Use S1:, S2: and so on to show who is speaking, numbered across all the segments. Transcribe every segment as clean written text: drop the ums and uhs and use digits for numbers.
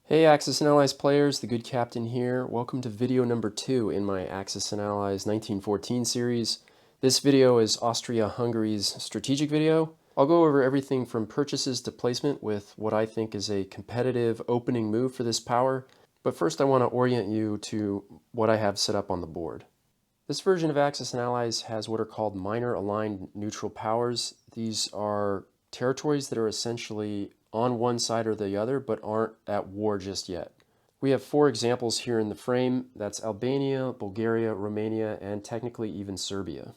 S1: Hey Axis and Allies players, the good captain here. Welcome to video number 2 in my Axis and Allies 1914 series. This video is Austria Hungary's strategic video. I'll go over everything from purchases to placement with what I think is a competitive opening move for this power. But first I want to orient you to what I have set up on the board. This version of Axis and Allies has what are called minor aligned neutral powers. These are territories that are essentially on one side or the other, but aren't at war just yet. We have 4 examples here in the frame. That's Albania, Bulgaria, Romania, and technically even Serbia.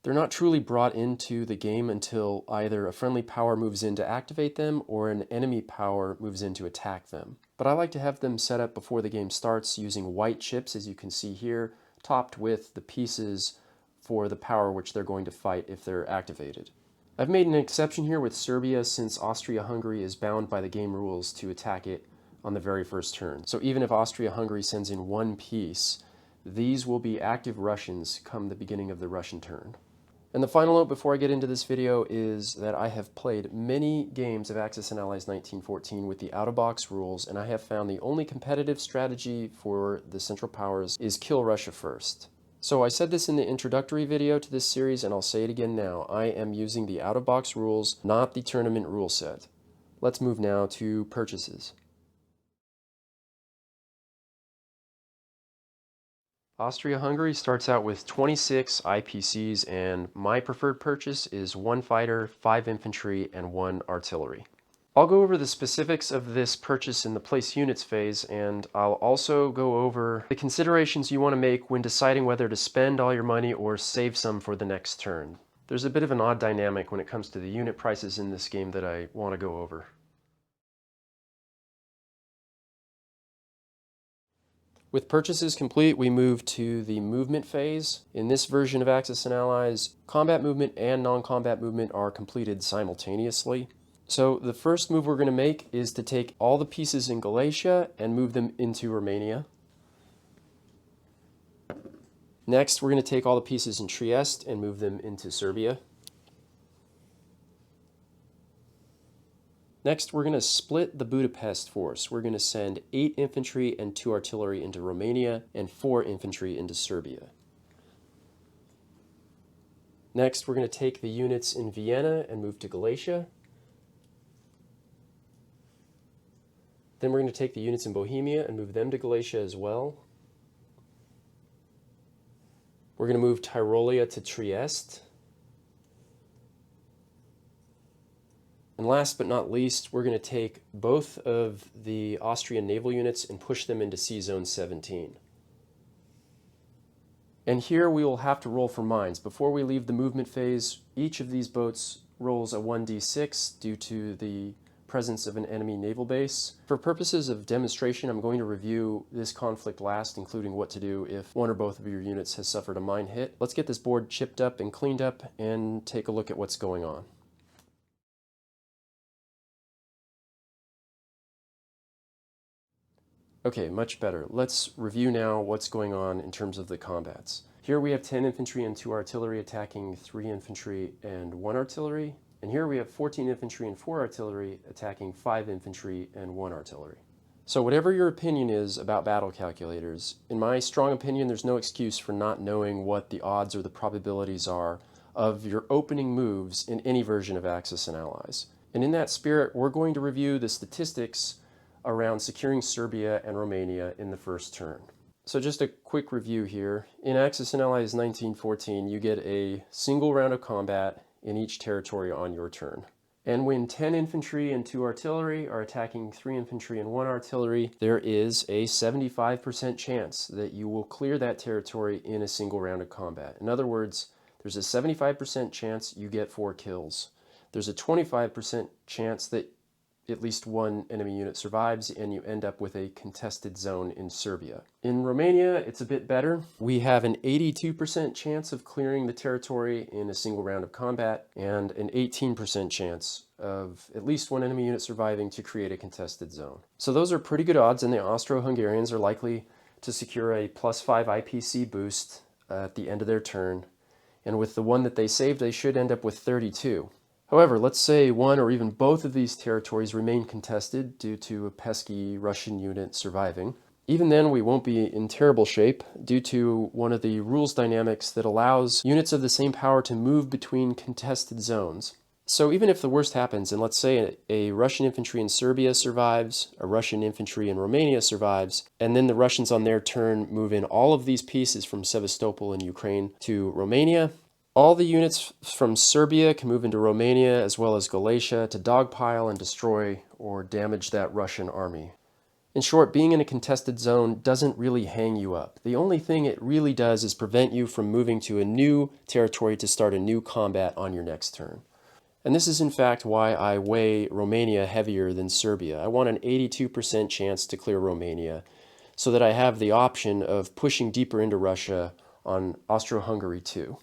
S1: They're not truly brought into the game until either a friendly power moves in to activate them or an enemy power moves in to attack them. But I like to have them set up before the game starts using white chips, as you can see here, topped with the pieces for the power which they're going to fight if they're activated. I've made an exception here with Serbia since Austria Hungary is bound by the game rules to attack it on the very first turn. So even if Austria Hungary sends in 1 piece, these will be active Russians come the beginning of the Russian turn. And the final note before I get into this video is that I have played many games of Axis and Allies 1914 with the out-of-box rules, and I have found the only competitive strategy for the Central Powers is kill Russia first. So I said this in the introductory video to this series, and I'll say it again now. I am using the out-of-box rules, not the tournament rule set. Let's move now to purchases. Austria-Hungary starts out with 26 IPCs, and my preferred purchase is 1 fighter, 5 infantry, and 1 artillery. I'll go over the specifics of this purchase in the place units phase, and I'll also go over the considerations you want to make when deciding whether to spend all your money or save some for the next turn. There's a bit of an odd dynamic when it comes to the unit prices in this game that I want to go over. With purchases complete, we move to the movement phase. In this version of Axis and Allies, combat movement and non-combat movement are completed simultaneously. So the first move we're going to make is to take all the pieces in Galicia and move them into Romania. Next, we're going to take all the pieces in Trieste and move them into Serbia. Next, we're going to split the Budapest force. We're going to send 8 infantry and 2 artillery into Romania and 4 infantry into Serbia. Next, we're going to take the units in Vienna and move to Galicia. Then we're going to take the units in Bohemia and move them to Galicia as well. We're going to move Tyrolia to Trieste. And last but not least, we're going to take both of the Austrian naval units and push them into Sea Zone 17. And here we will have to roll for mines. Before we leave the movement phase, each of these boats rolls a 1d6 due to the presence of an enemy naval base. For purposes of demonstration, I'm going to review this conflict last, including what to do if one or both of your units has suffered a mine hit. Let's get this board chipped up and cleaned up and take a look at what's going on. Okay, much better. Let's review now what's going on in terms of the combats. Here we have 10 infantry and 2 artillery attacking 3 infantry and 1 artillery. And here we have 14 infantry and 4 artillery attacking 5 infantry and 1 artillery. So whatever your opinion is about battle calculators, in my strong opinion, there's no excuse for not knowing what the odds or the probabilities are of your opening moves in any version of Axis and Allies. And in that spirit, we're going to review the statistics around securing Serbia and Romania in the first turn. So just a quick review here. In Axis and Allies 1914, you get a single round of combat in each territory on your turn. And when 10 infantry and 2 artillery are attacking 3 infantry and 1 artillery, there is a 75% chance that you will clear that territory in a single round of combat. In other words, there's a 75% chance you get 4 kills. There's a 25% chance that at least 1 enemy unit survives and you end up with a contested zone in Serbia. In Romania, it's a bit better. We have an 82% chance of clearing the territory in a single round of combat and an 18% chance of at least 1 enemy unit surviving to create a contested zone. So those are pretty good odds, and the Austro-Hungarians are likely to secure a +5 IPC boost at the end of their turn. And with the 1 that they saved, they should end up with 32. However, let's say one or even both of these territories remain contested due to a pesky Russian unit surviving. Even then, we won't be in terrible shape due to one of the rules dynamics that allows units of the same power to move between contested zones. So even if the worst happens, and let's say a Russian infantry in Serbia survives, a Russian infantry in Romania survives, and then the Russians on their turn move in all of these pieces from Sevastopol in Ukraine to Romania, all the units from Serbia can move into Romania as well as Galicia to dogpile and destroy or damage that Russian army. In short, being in a contested zone doesn't really hang you up. The only thing it really does is prevent you from moving to a new territory to start a new combat on your next turn. And this is in fact why I weigh Romania heavier than Serbia. I want an 82% chance to clear Romania so that I have the option of pushing deeper into Russia on Austria Hungary too.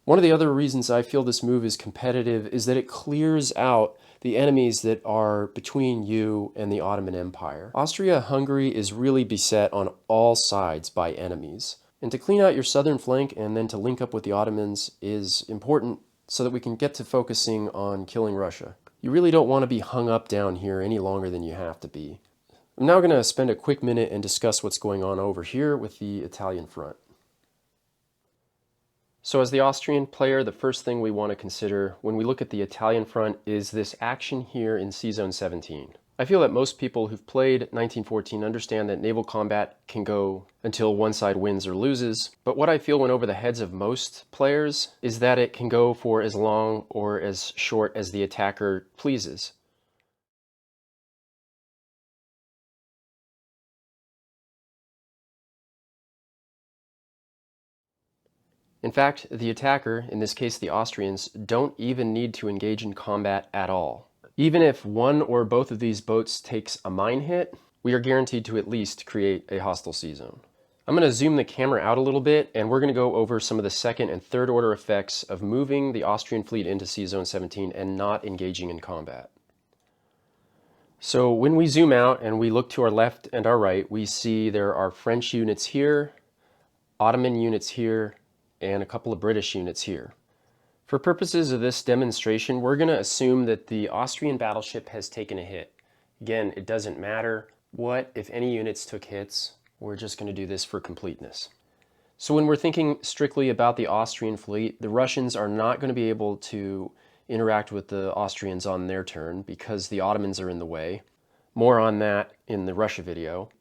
S1: One of the other reasons I feel this move is competitive is that it clears out the enemies that are between you and the Ottoman Empire. Austria Hungary is really beset on all sides by enemies. And to clean out your southern flank and then to link up with the Ottomans is important so that we can get to focusing on killing Russia. You really don't want to be hung up down here any longer than you have to be. I'm now going to spend a quick minute and discuss what's going on over here with the Italian front. So as the Austrian player, the first thing we want to consider when we look at the Italian front is this action here in C-Zone 17. I feel that most people who've played 1914 understand that naval combat can go until one side wins or loses, but what I feel went over the heads of most players is that it can go for as long or as short as the attacker pleases. In fact, the attacker, in this case the Austrians, don't even need to engage in combat at all. Even if one or both of these boats takes a mine hit, we are guaranteed to at least create a hostile sea zone. I'm going to zoom the camera out a little bit, and we're going to go over some of the second and third order effects of moving the Austrian fleet into Sea Zone 17 and not engaging in combat. So when we zoom out and we look to our left and our right, we see there are French units here, Ottoman units here, and a couple of British units here. For purposes of this demonstration, we're going to assume that the Austrian battleship has taken a hit. Again, it doesn't matter what, if any units took hits. We're just going to do this for completeness. So when we're thinking strictly about the Austrian fleet, the Russians are not going to be able to interact with the Austrians on their turn because the Ottomans are in the way. More on that in the Russia video.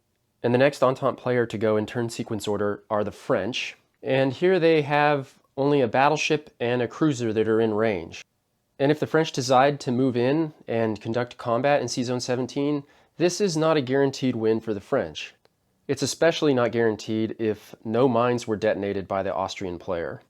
S1: And the next Entente player to go in turn sequence order are the French. And here they have only a battleship and a cruiser that are in range. And if the French decide to move in and conduct combat in Sea Zone 17, this is not a guaranteed win for the French. It's especially not guaranteed if no mines were detonated by the Austrian player.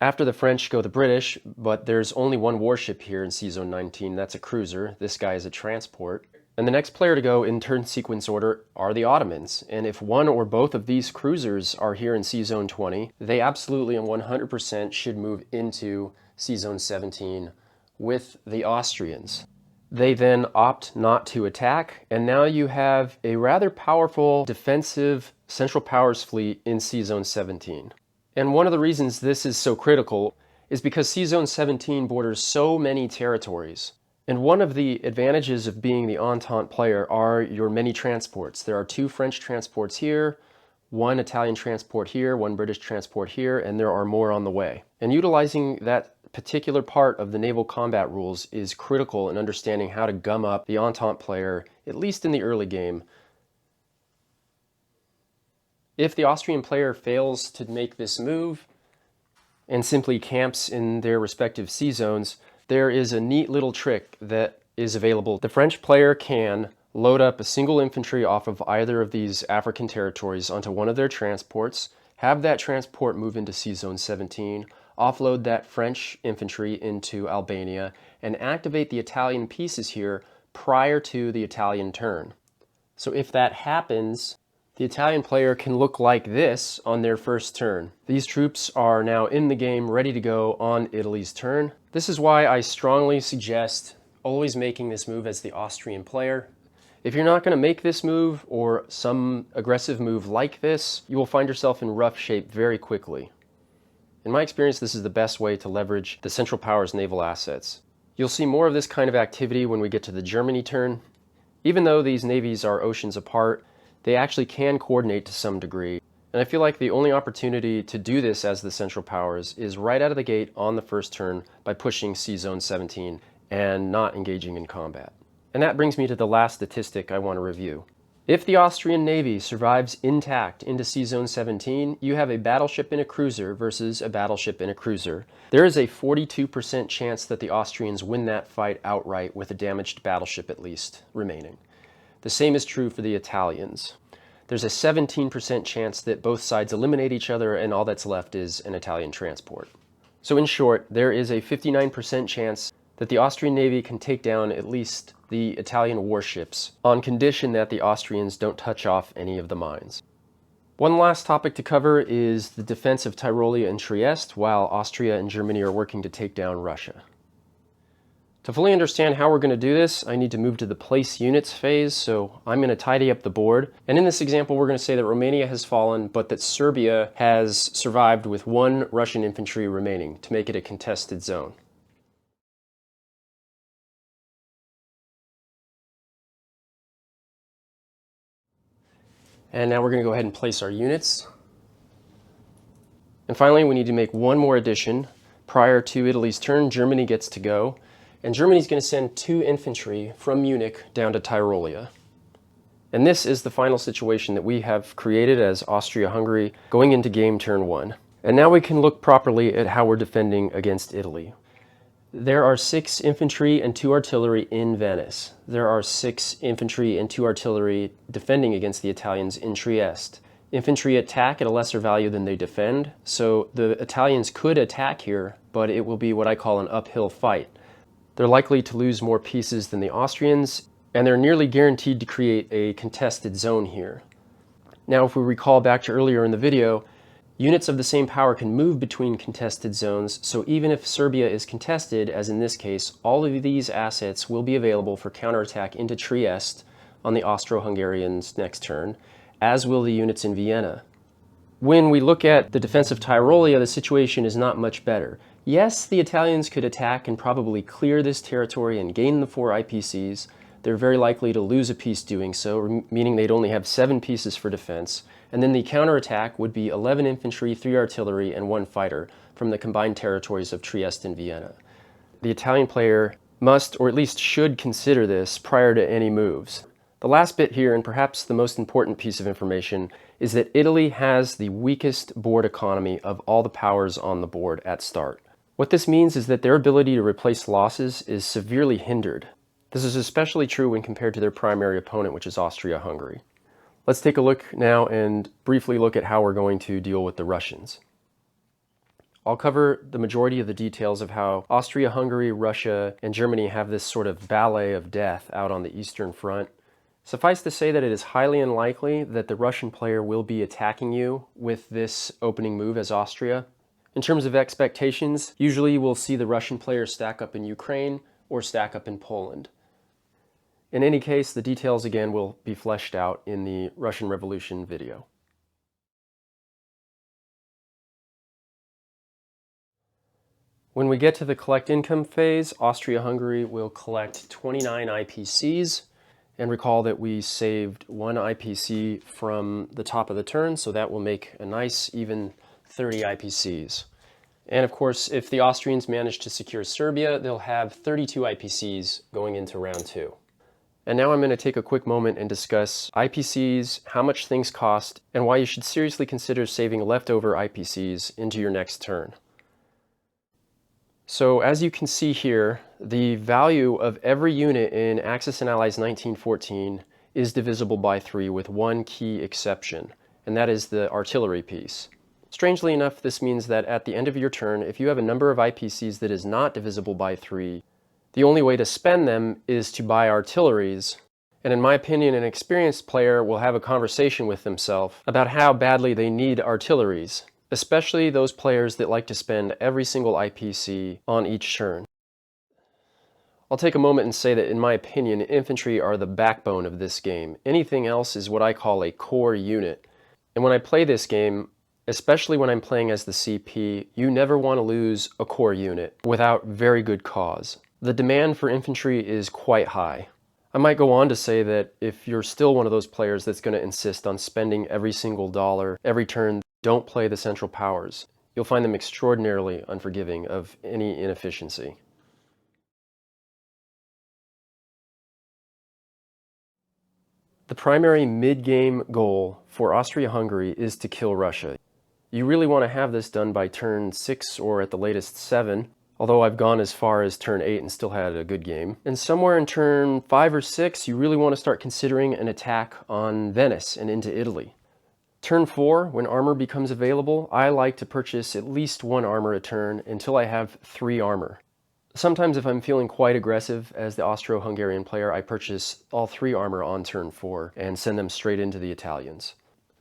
S1: After the French go the British, but there's only one warship here in Sea Zone 19, that's a cruiser. This guy is a transport. And the next player to go in turn sequence order are the Ottomans. And if one or both of these cruisers are here in Sea Zone 20, they absolutely and 100% should move into Sea Zone 17 with the Austrians. They then opt not to attack, and now you have a rather powerful defensive Central Powers fleet in Sea Zone 17. And one of the reasons this is so critical is because Sea Zone 17 borders so many territories. And one of the advantages of being the Entente player are your many transports. There are 2 French transports here, 1 Italian transport here, 1 British transport here, and there are more on the way. And utilizing that particular part of the naval combat rules is critical in understanding how to gum up the Entente player, at least in the early game. If the Austrian player fails to make this move and simply camps in their respective sea zones, there is a neat little trick that is available. The French player can load up a single infantry off of either of these African territories onto one of their transports, have that transport move into Sea Zone 17, offload that French infantry into Albania, and activate the Italian pieces here prior to the Italian turn. So if that happens, the Italian player can look like this on their first turn. These troops are now in the game, ready to go on Italy's turn. This is why I strongly suggest always making this move as the Austrian player. If you're not going to make this move or some aggressive move like this, you will find yourself in rough shape very quickly. In my experience, this is the best way to leverage the Central Powers naval assets. You'll see more of this kind of activity when we get to the Germany turn. Even though these navies are oceans apart, they actually can coordinate to some degree. And I feel like the only opportunity to do this as the Central Powers is right out of the gate on the first turn by pushing Sea Zone 17 and not engaging in combat. And that brings me to the last statistic I want to review. If the Austrian Navy survives intact into Sea Zone 17, you have a battleship in a cruiser versus a battleship in a cruiser. There is a 42% chance that the Austrians win that fight outright with a damaged battleship at least remaining. The same is true for the Italians. There's a 17% chance that both sides eliminate each other and all that's left is an Italian transport. So in short, there is a 59% chance that the Austrian Navy can take down at least the Italian warships on condition that the Austrians don't touch off any of the mines. One last topic to cover is the defense of Tyrolia and Trieste while Austria and Germany are working to take down Russia. To fully understand how we're going to do this, I need to move to the place units phase, so I'm going to tidy up the board. And in this example, we're going to say that Romania has fallen, but that Serbia has survived with 1 Russian infantry remaining to make it a contested zone. And now we're going to go ahead and place our units. And finally, we need to make one more addition. Prior to Italy's turn, Germany gets to go. And Germany's going to send 2 infantry from Munich down to Tyrolia. And this is the final situation that we have created as Austria Hungary going into game turn 1. And now we can look properly at how we're defending against Italy. There are 6 infantry and 2 artillery in Venice. There are 6 infantry and 2 artillery defending against the Italians in Trieste. Infantry attack at a lesser value than they defend, so the Italians could attack here, but it will be what I call an uphill fight. They're likely to lose more pieces than the Austrians, and they're nearly guaranteed to create a contested zone here. Now, if we recall back to earlier in the video, units of the same power can move between contested zones, so even if Serbia is contested, as in this case, all of these assets will be available for counterattack into Trieste on the Austro-Hungarians' next turn, as will the units in Vienna. When we look at the defense of Tyrolia, the situation is not much better. Yes, the Italians could attack and probably clear this territory and gain the 4 IPCs. They're very likely to lose a piece doing so, meaning they'd only have 7 pieces for defense. And then the counterattack would be 11 infantry, 3 artillery, and 1 fighter from the combined territories of Trieste and Vienna. The Italian player must, or at least should, consider this prior to any moves. The last bit here, and perhaps the most important piece of information, is that Italy has the weakest board economy of all the powers on the board at start. What this means is that their ability to replace losses is severely hindered. This is especially true when compared to their primary opponent, which is Austria Hungary. Let's take a look now and briefly look at how we're going to deal with the Russians. I'll cover the majority of the details of how Austria Hungary, Russia, and Germany have this sort of ballet of death out on the Eastern Front. Suffice to say that it is highly unlikely that the Russian player will be attacking you with this opening move as Austria. In terms of expectations, usually we'll see the Russian player stack up in Ukraine or stack up in Poland. In any case, the details again will be fleshed out in the Russian Revolution video. When we get to the collect income phase, Austria-Hungary will collect 29 IPCs. And recall that we saved 1 IPC from the top of the turn, so that will make a nice even 30 IPCs. And of course, if the Austrians manage to secure Serbia, they'll have 32 IPCs going into round 2. And now I'm going to take a quick moment and discuss IPCs, how much things cost, and why you should seriously consider saving leftover IPCs into your next turn. So as you can see here, the value of every unit in Axis and Allies 1914 is divisible by 3 with one key exception, and that is the artillery piece. Strangely enough, this means that at the end of your turn, if you have a number of IPCs that is not divisible by 3, the only way to spend them is to buy artilleries. And in my opinion, an experienced player will have a conversation with themselves about how badly they need artilleries, especially those players that like to spend every single IPC on each turn. I'll take a moment and say that in my opinion, infantry are the backbone of this game. Anything else is what I call a core unit. And when I play this game, especially when I'm playing as the CP, you never want to lose a core unit without very good cause. The demand for infantry is quite high. I might go on to say that if you're still one of those players that's going to insist on spending every single dollar every turn, don't play the Central Powers. You'll find them extraordinarily unforgiving of any inefficiency. The primary mid-game goal for Austria Hungary is to kill Russia. You really want to have this done by turn 6 or at the latest 7, although I've gone as far as turn 8 and still had a good game. And somewhere in turn 5 or 6, you really want to start considering an attack on Venice and into Italy. Turn 4, when armor becomes available, I like to purchase at least 1 armor a turn until I have 3 armor. Sometimes if I'm feeling quite aggressive as the Austro-Hungarian player, I purchase all 3 armor on turn 4 and send them straight into the Italians.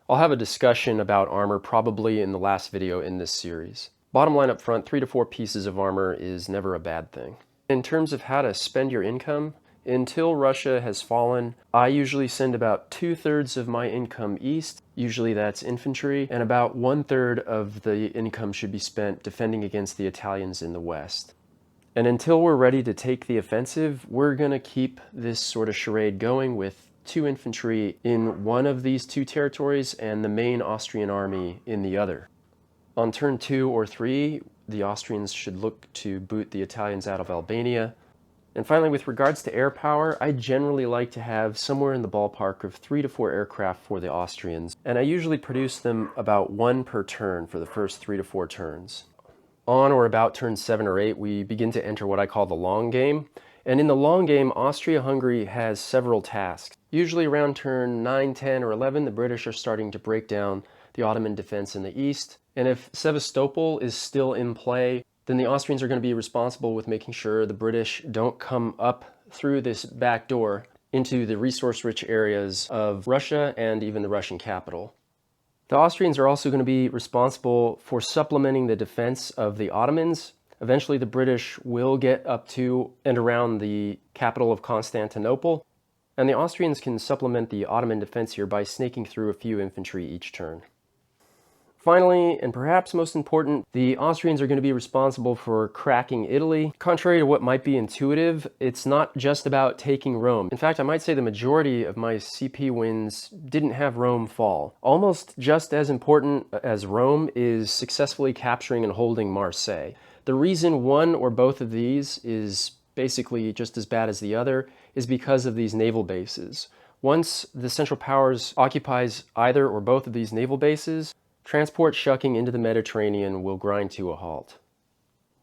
S1: I'll have a discussion about armor probably in the last video in this series. Bottom line up front, 3 to 4 pieces of armor is never a bad thing. In terms of how to spend your income, until Russia has fallen, I usually send about 2/3 of my income east, usually that's infantry, and about 1/3 of the income should be spent defending against the Italians in the west. And until we're ready to take the offensive, we're going to keep this sort of charade going with 2 infantry in one of these 2 territories and the main Austrian army in the other. On turn 2 or 3, the Austrians should look to boot the Italians out of Albania. And finally, with regards to air power, I generally like to have somewhere in the ballpark of 3 to 4 aircraft for the Austrians, and I usually produce them about 1 per turn for the first 3 to 4 turns. On or about turn 7 or 8, we begin to enter what I call the long game. And in the long game, Austria-Hungary has several tasks. Usually around turn 9, 10, or 11, the British are starting to break down the Ottoman defense in the east. And if Sevastopol is still in play, then the Austrians are going to be responsible with making sure the British don't come up through this back door into the resource-rich areas of Russia and even the Russian capital. The Austrians are also going to be responsible for supplementing the defense of the Ottomans. Eventually the British will get up to and around the capital of Constantinople, and the Austrians can supplement the Ottoman defense here by snaking through a few infantry each turn. Finally, and perhaps most important, the Austrians are going to be responsible for cracking Italy. Contrary to what might be intuitive, it's not just about taking Rome. In fact, I might say the majority of my CP wins didn't have Rome fall. Almost just as important as Rome is successfully capturing and holding Marseille. The reason one or both of these is basically just as bad as the other is because of these naval bases. Once the Central Powers occupies either or both of these naval bases, transport shucking into the Mediterranean will grind to a halt.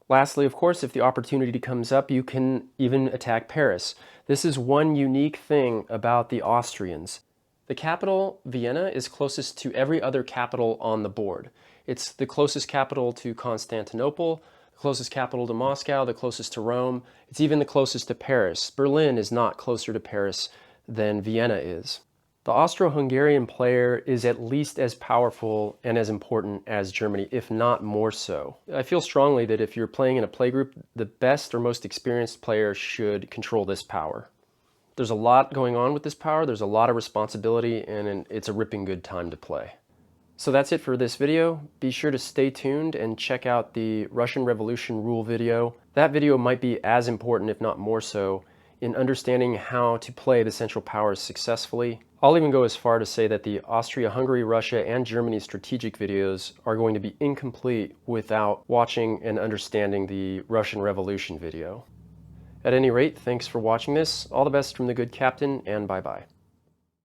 S1: Lastly, of course, if the opportunity comes up, you can even attack Paris. This is one unique thing about the Austrians. The capital, Vienna, is closest to every other capital on the board. It's the closest capital to Constantinople, the closest capital to Moscow, the closest to Rome. It's even the closest to Paris. Berlin is not closer to Paris than Vienna is. The Austro-Hungarian player is at least as powerful and as important as Germany, if not more so. I feel strongly that if you're playing in a playgroup, the best or most experienced player should control this power. There's a lot going on with this power, there's a lot of responsibility, and it's a ripping good time to play. So that's it for this video. Be sure to stay tuned and check out the Russian Revolution rule video. That video might be as important, if not more so, in understanding how to play the Central Powers successfully. I'll even go as far to say that the Austria-Hungary, Russia, and Germany strategic videos are going to be incomplete without watching and understanding the Russian Revolution video. At any rate, thanks for watching this. All the best from the good captain, and bye-bye.